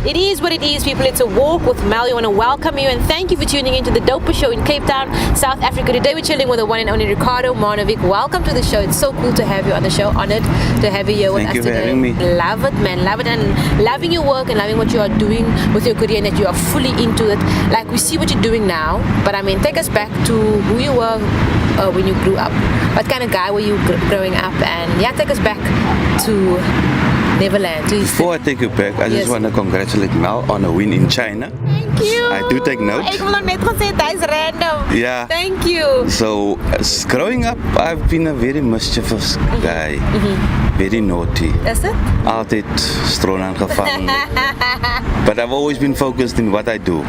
It is what it is, people. It's a walk with Mel. We want to welcome you and thank you for tuning into the Doper Show in Cape Town, South Africa. Today we're chilling with the one and only Ricardo Marnewick. Welcome to the show. It's so cool to have you on the show. Honored to have you here with us today. Thank you for having me. Love it, man. Love it, and loving your work and loving what you are doing with your career and that you are fully into it. Like, we see what you're doing now, but I mean, take us back to who you were when you grew up. What kind of guy were you growing up? And yeah, take us back to Neverland. Before I take you back, I just want to congratulate Mel on a win in China. Thank you. I do take note. Ek wil net gesê hy's random. Yeah. Thank you. So, growing up, I've been a very mischievous guy. Very naughty. Is it? Altijd stroon aangevang. But I've always been focused in what I do.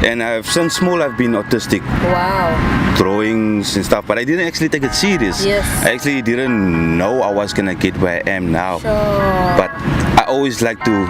And since small I've been autistic. Wow. Drawings and stuff, but I didn't actually take it serious. Yes. I actually didn't know I was gonna get where I am now. Sure. But I always like to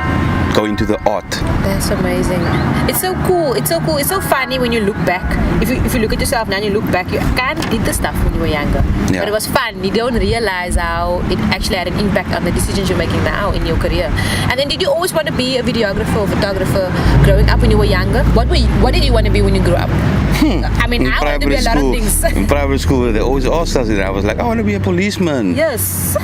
go into the art. That's amazing. It's so cool. It's so cool. It's so funny when you look back. If you look at yourself now and you look back, you kind of did the stuff when you were younger. Yeah. But it was fun. You don't realize how it actually had an impact on the decisions you're making now in your career. And then, did you always want to be a videographer or photographer growing up when you were younger? What did you want to be when you grew up? I mean, I wanted to be a lot of things. In private school, they always asked us, and I was like, I want to be a policeman. Yes.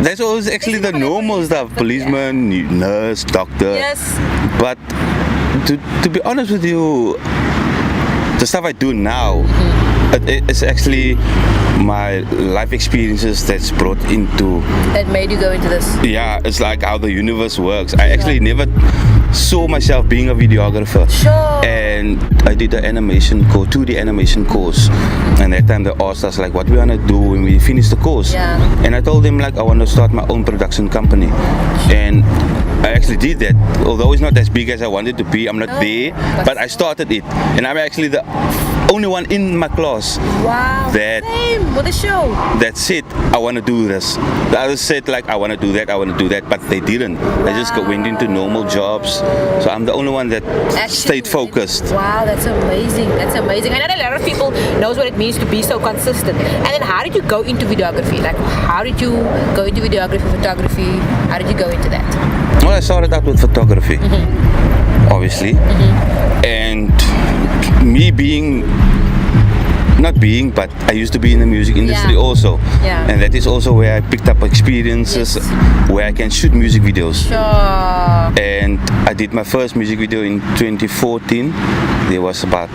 That's always actually the normal stuff. Policeman, nurse, doctor. Yes. But to be honest with you, the stuff I do now, it's actually my life experiences that's brought into. That made you go into this. Yeah, it's like how the universe works. I actually never saw myself being a videographer. Sure. And I did the animation course, 2D animation course. And that time they asked us like what we want to do when we finish the course. Yeah. And I told them like I want to start my own production company. And I actually did that. Although it's not as big as I wanted to be, I'm not there. But I started it. And I'm actually the only one in my class. Wow. Same with the show. That said, I want to do this. The others said like I want to do that, I want to do that, but they didn't. They just went into normal jobs. So I'm the only one that stayed focused. Wow, that's amazing. That's amazing. I know a lot of people knows what it means to be so consistent. And then how did you go into videography? Like, how did you go into videography, photography? How did you go into that? Well, I started out with photography, obviously. And me but I used to be in the music industry also. Yeah. And that is also where I picked up experiences where I can shoot music videos. Sure. And I did my first music video in 2014. There was about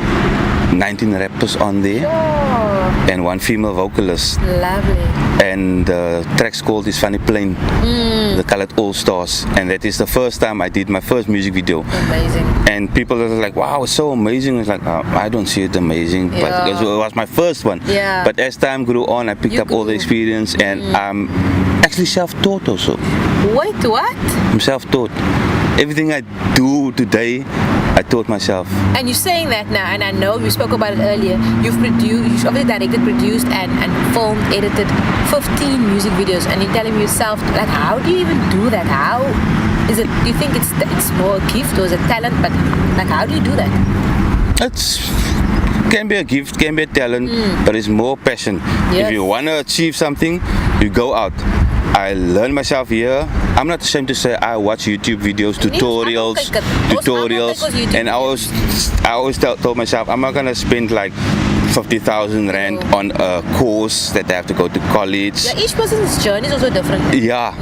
19 rappers on there. Sure. And one female vocalist. Lovely. And the track's called Is Funny Plain, the Colored All Stars. And that is the first time I did my first music video. Amazing. And people are like, wow, it's so amazing. It's like, I don't see it amazing, but it was my first one. Yeah. But as time grew on, I picked up all the experience, and I'm actually self-taught also. Wait, what? I'm self-taught. Everything I do today, I taught myself. And you're saying that now, and I know you spoke about it earlier. You've obviously directed, produced, and filmed, edited 15 music videos, and you're telling yourself, like, how do you even do that? How is it? Do you think it's more a gift or is it talent? But like, how do you do that? Can be a gift, can be a talent, but it's more passion. Yes. If you want to achieve something, you go out. I learn myself here. I'm not ashamed to say I watch YouTube videos, tutorials, and I always told myself I'm not gonna spend like 50,000 rand on a course that I have to go to college. Yeah, each person's journey is also different. Yeah.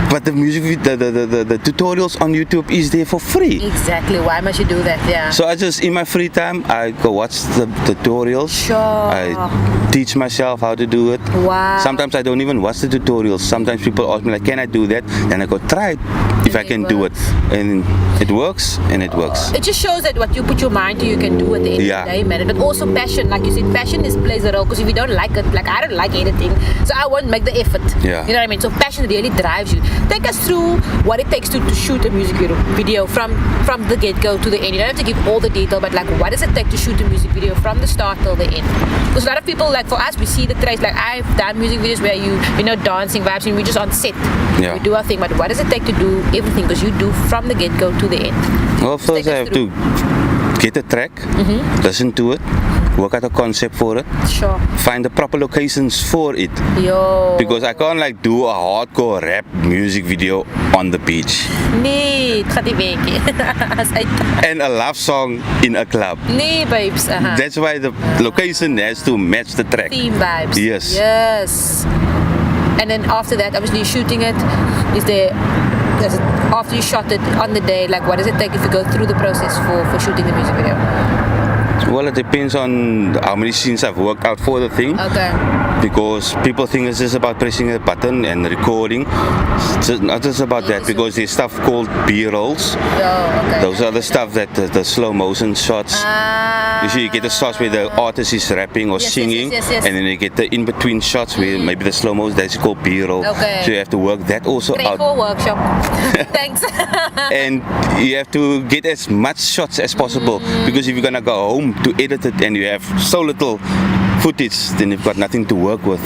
But the music, the tutorials on YouTube is there for free. Exactly. Why must you do that? Yeah. So I just, in my free time, I go watch the tutorials. Sure. I teach myself how to do it. Wow. Sometimes I don't even watch the tutorials. Sometimes people ask me like, can I do that? And I go, try it if I can do it. And it works, and it works. It just shows that what you put your mind to, you can do at the end of the day, man. But also passion, like you said, passion plays a role. Because if you don't like it, like I don't like editing, so I won't make the effort. Yeah. You know what I mean? So passion really drives you. Take us through what it takes to shoot a music video from the get-go to the end. You don't have to give all the detail, but like, what does it take to shoot a music video from the start till the end? Because a lot of people, like for us, we see the trace. Like I've done music videos where you know, dancing vibes, and we're just on set. Yeah. We do our thing, but what does it take to do everything? Because you do from the get-go to the end. Well, first I have to get a track, listen to it, work out a concept for it, Sure. find the proper locations for it. Yo. Because I can't like do a hardcore rap music video on the beach Nee, het gaat niet werken. As uit. and a love song in a club. Nee, babes. That's why the location has to match the track. Theme vibes. Yes. Yes. And then after that, obviously shooting it, after you shot it on the day, like what does it take if you go through the process for shooting the music video? Well, it depends on how many scenes I've worked out for the thing. Okay. Because people think it's just about pressing a button and recording. It's not just about that, because there's stuff called B-rolls. Oh, okay. Those are the stuff that the slow motion shots. Usually you get the shots where the artist is rapping or singing, yes. and then you get the in-between shots where maybe the slow motion, that's called B-roll. Okay. So you have to work that also out. Great workshop. Thanks. And you have to get as much shots as possible, because if you're gonna go home to edit it and you have so little footage, then you've got nothing to work with.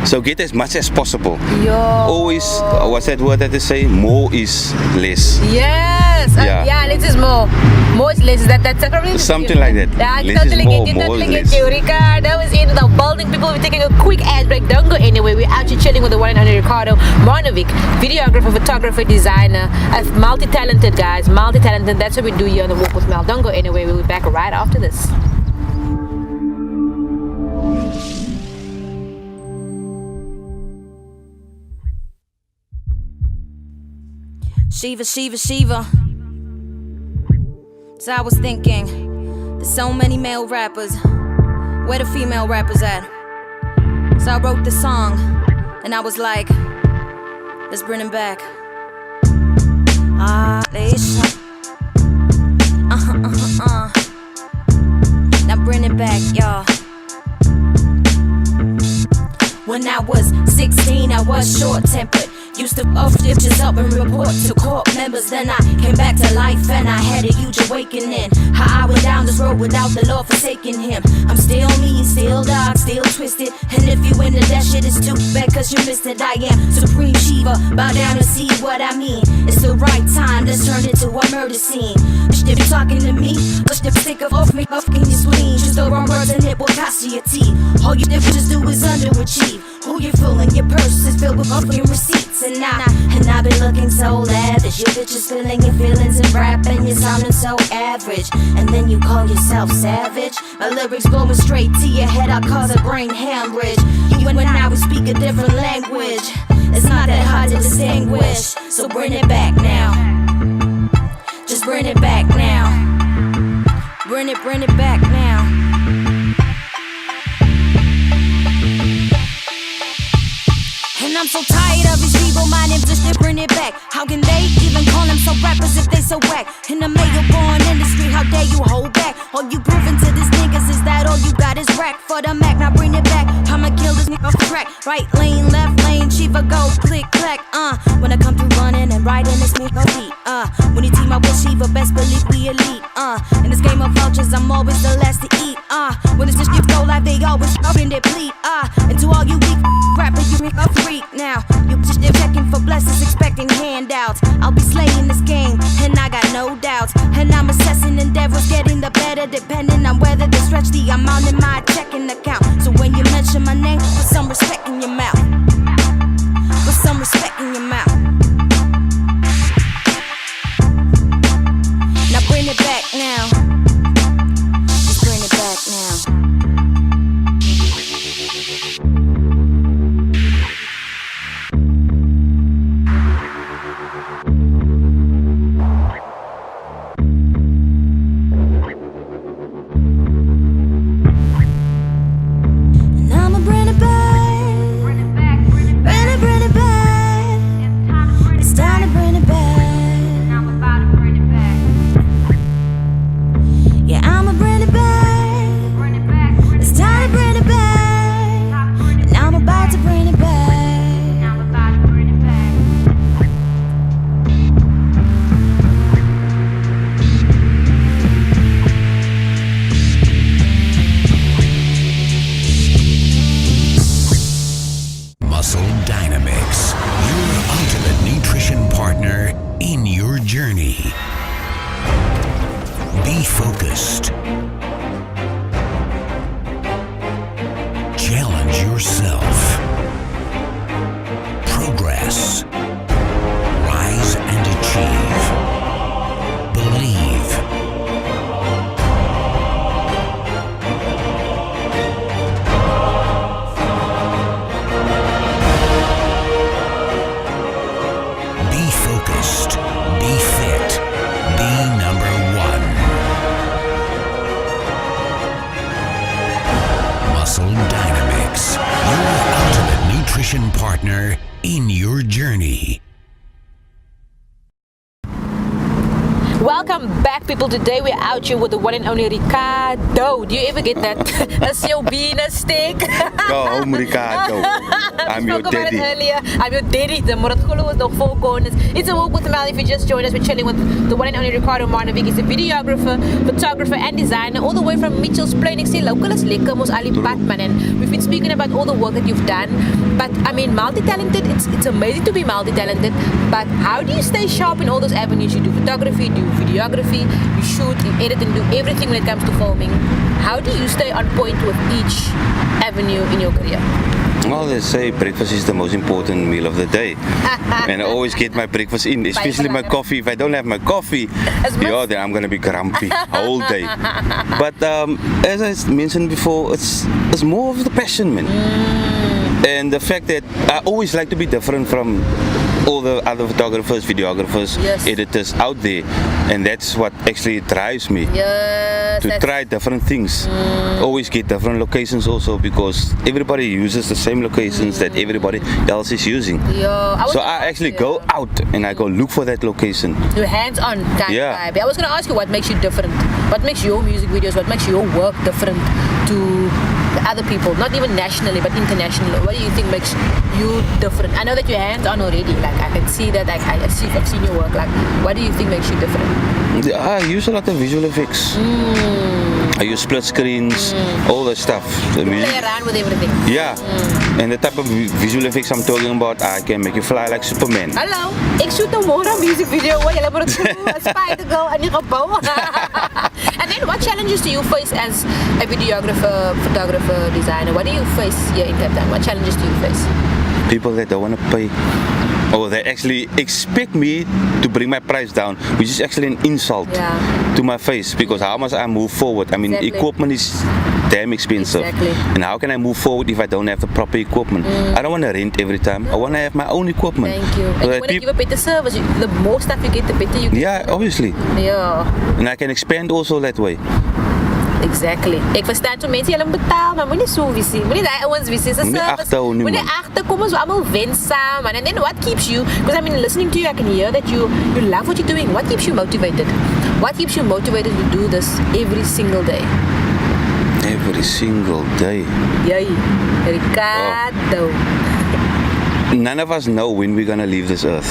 So get as much as possible. Yo. Always, what's that word that they say? More is less. Yes. Yeah, less is more. More is less. That's probably Something like that. Yeah, I Less totally is more, get you. more Totally is get you. less. Ricardo is in the building. People, we're taking a quick ad break. Don't go anywhere. We're out here chilling with the one and only Ricardo Marnewick, videographer, photographer, designer, multi-talented guys, multi-talented. That's what we do here on the Walk with Mel. Don't go anywhere. We'll be back right after this. Shiva, Shiva, Shiva. So I was thinking, there's so many male rappers. Where the female rappers at? So I wrote the song, and I was like, let's bring them back. Now bring it back, y'all. When I was 16, I was short-tempered. Used to off ditches up and report to court members. Then I came back to life and I had a huge awakening. How I went down this road without the Lord forsaking him. I'm still me, still dark, still twisted. And if you into that shit, it's too bad cause you missed it. I am Supreme Shiva, bow down and see what I mean. It's the right time, let's turn it to a murder scene. If you're talking to me, push the stick off me, off in your spleen. Choose the wrong words and it will cost you your teeth. All you just do is underachieve. Who you fooling? Your purse is filled with fucking receipts. And I've been looking so lavish. Your bitches feeling your feelings and rapping. You're sounding so average. And then you call yourself savage. My lyrics blowing straight to your head. I'll cause a brain hemorrhage. You and I, we speak a different language. It's not that hard to distinguish. So bring it back now. Just bring it back now. Bring it back now. And I'm so tired of these people, my name's just to bring it back. How can they even call themselves rappers if they so whack? In the mail-born industry, how dare you hold back? All you proving to these niggas is that all you got is rack for the Mac. Now bring it back, I'ma kill this nigga off track. Right lane, left lane, Shiva go, click, clack, When I come through running and riding, it's me go heat, When you team up with Shiva, best believe we elite, In this game of vultures, I'm always the last to eat, When it's just shit go live, they always open their bleed, And to all you weak rappers, you make a freak now. You just checking for blessings, expecting handouts. I'll be slaying this game, and I got no doubts. And I'm assessing endeavors, getting the better, depending on whether they stretch the amount in my checking account. So when you mention my name, put some respect in your mouth. Put some respect in your mouth. Now bring it back now. Just bring it back now. And I'ma bring it back. Bring it back. collaboration partner in your journey. Welcome back, people. Today we're out here with the one and only Ricardo. Do you ever get that? A Silbina stick? Go home, Ricardo. I'm your daddy. I'm your daddy. The Moratkulo was the four corners. It's a walk with Mel. If you just joined us, we're chilling with the one and only Ricardo Marnewick. He's a videographer, photographer, and designer, all the way from Mitchell's Plain. Next local as lekker mos Ali Patman. And we've been speaking about all the work that you've done. But I mean, multi-talented. It's amazing to be multi-talented. But how do you stay sharp in all those avenues? You do photography, do videography, you shoot, you edit, and do everything when it comes to filming. How do you stay on point with each avenue in your career? Well, they say breakfast is the most important meal of the day. And I always get my breakfast in, especially my coffee. If I don't have my coffee, then I'm going to be grumpy all day. But as I mentioned before, it's more of the passion, man. And the fact that I always like to be different from all the other photographers, videographers, editors out there, and that's what actually drives me to try different things. Always get different locations also, because everybody uses the same locations that everybody else is using. So I actually go out and I go look for that location. Your hands-on kind of vibe. I was going to ask you what makes you different. What makes your music videos, what makes your work different to other people, not even nationally but internationally? What do you think makes you different? I know that you're hands-on already, like I can see that, like I've seen your work. Like, what do you think makes you different? I use a lot of visual effects. I use split screens, all that stuff. You play around with everything. And the type of visual effects I'm talking about, I can make you fly like Superman. Hallo, ik shoot een Mora music video waar jullie moeten een spider go in die gebouw. And then what challenges do you face as a videographer, photographer, designer? What do you face here in Cape Town? What challenges do you face? People that don't want to pay, or they actually expect me to bring my price down, which is actually an insult to my face, because how much I move forward? I mean, equipment is damn expensive. And how can I move forward if I don't have the proper equipment? I don't want to rent every time. I want to have my own equipment. Thank you. And you want to give a better service. The more stuff you get, the better you get. Yeah, obviously. And I can expand also that way. Exactly. Ek verstaan so mense, julle moet betaal, maar moenie so visie. Moenie daai ouens visie se service. Moenie agterkom, ons almal wen saam. And then what keeps you, because I mean, listening to you, I can hear that you love what you're doing. What keeps you motivated? What keeps you motivated to do this every single day? Every single day. Ricardo. None of us know when we're gonna leave this earth.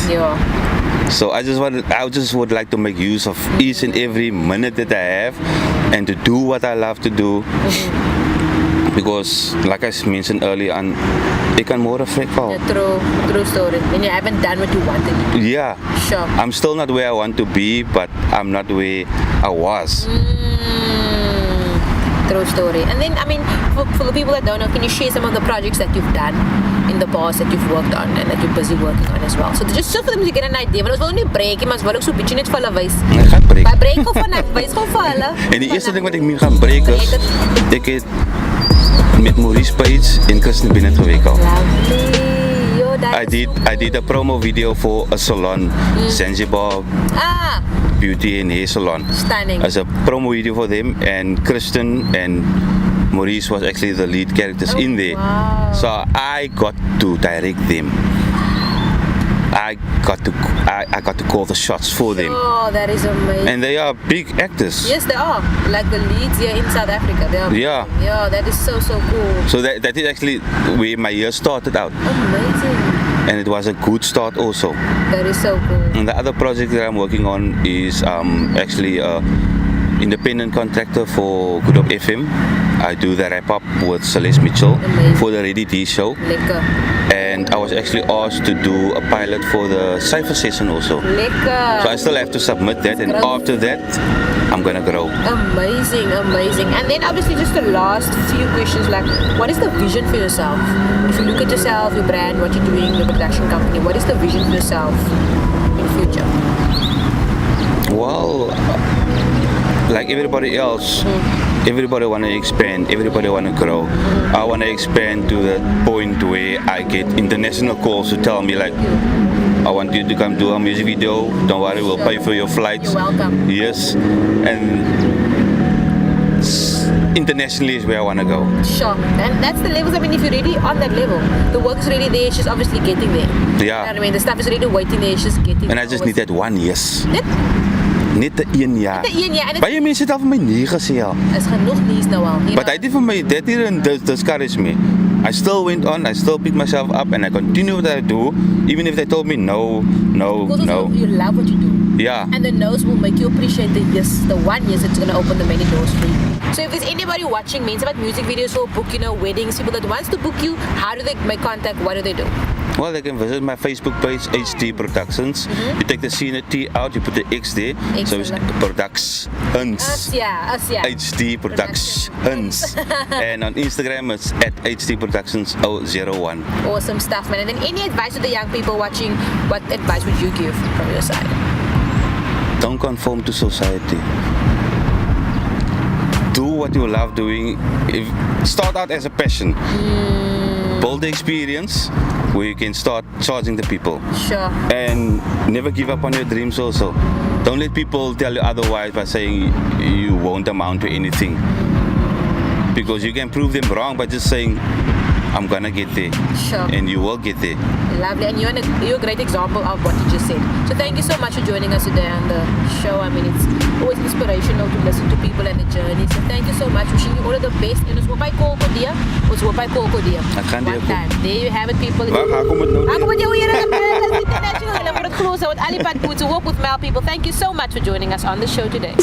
So I just would like to make use of each and every minute that I have, and to do what I love to do. Because, like I mentioned earlier on, ik kan morgen vrij vallen. True story. And you haven't done what you wanted to do. Yeah. Sure. I'm still not where I want to be, but I'm not where I was. True story. And then, I mean, for the people that don't know, can you share some of the projects that you've done in the past that you've worked on and that you're busy working on as well? So just so for them to get an idea. Want ons wil nie breek nie, maar ons wil ook so 'n bietjie net vir hulle wys. Ek gaan breek. Maar breek of vanaf, wys gou vir hulle. En die eerste ding wat ek moet gaan breek is, ek het met Maurice Page en Kirsten Bennett gewerk al. I did a promo video for a salon, Zanzibar Beauty and Hair Salon. Stunning. As a promo video for them, and Kristen and Maurice was actually the lead characters in there. Wow. So I got to direct them. I got to call the shots for them. Oh, that is amazing. And they are big actors. Yes, they are. Like the leads here in South Africa. They are amazing. Yeah, that is so cool. So that is actually where my year started out. Amazing. And it was a good start also. That is so cool. And the other project that I'm working on is actually independent contractor for Good Up FM. I do the wrap up with Celeste Mitchell for the Ready D show. Lekker. And I was actually asked to do a pilot for the Cypher session also. Lekker. So I still have to submit that, and after that I'm gonna grow. Amazing. And then obviously just the last few questions, like what is the vision for yourself? If you look at yourself, your brand, what you're doing, your production company, what is the vision for yourself in the future? Well, like everybody else, everybody want to expand, everybody want to grow. I want to expand to the point where I get international calls to tell me like, I want you to come do a music video, don't worry, we'll pay for your flights. You're welcome. Yes. And internationally is where I want to go. Sure. And that's the levels. I mean, if you're already on that level, the work is already there. It's just obviously getting there. Yeah. You know what I mean? The stuff is already waiting there. It's just getting And I just need that 1 yes. Net 1 jaar. Net 1 jaar. En Baie mense het al vir my nee gesê al. is genoeg nuus nou al. But I did for me, that didn't discourage me. I still went on, I still picked myself up and I continue what I do, even if they told me no. Because you love what you do. Yeah. And the no's will make you appreciate the yes, the 1 yes, it's going to open the many doors for you. So if there's anybody watching means about music videos or book, weddings, people that wants to book you, how do they make contact? What do they do? Well, they can visit my Facebook page, HD Productions. You take the C and the T out, you put the X there. So it's Productions. Us, yeah. HD Productions. And on Instagram, it's at HD Productions 001. Awesome stuff, man. And then any advice to the young people watching, what advice would you give from your side? Don't conform to society. Do what you love doing. Start out as a passion. Build the experience where you can start charging the people. Sure. And never give up on your dreams also. Don't let people tell you otherwise by saying you won't amount to anything. Because you can prove them wrong by just saying, I'm gonna get there. Sure. And you will get there. Lovely. And you're a great example of what you just said. So thank you so much for joining us today on the show. I mean, it's always inspirational to listen to people and the journey. So thank you so much. Wishing you all of the best. En ons hoop hy call Kodia. Ons hoop hy call Kodia. Ek gaan die One time. There you have it, people. Wag, kom met nou. Kom met jou hier aan die international. En dan word het close out. Alipad Boot to work with Mel, people. Thank you so much for joining us on the show today.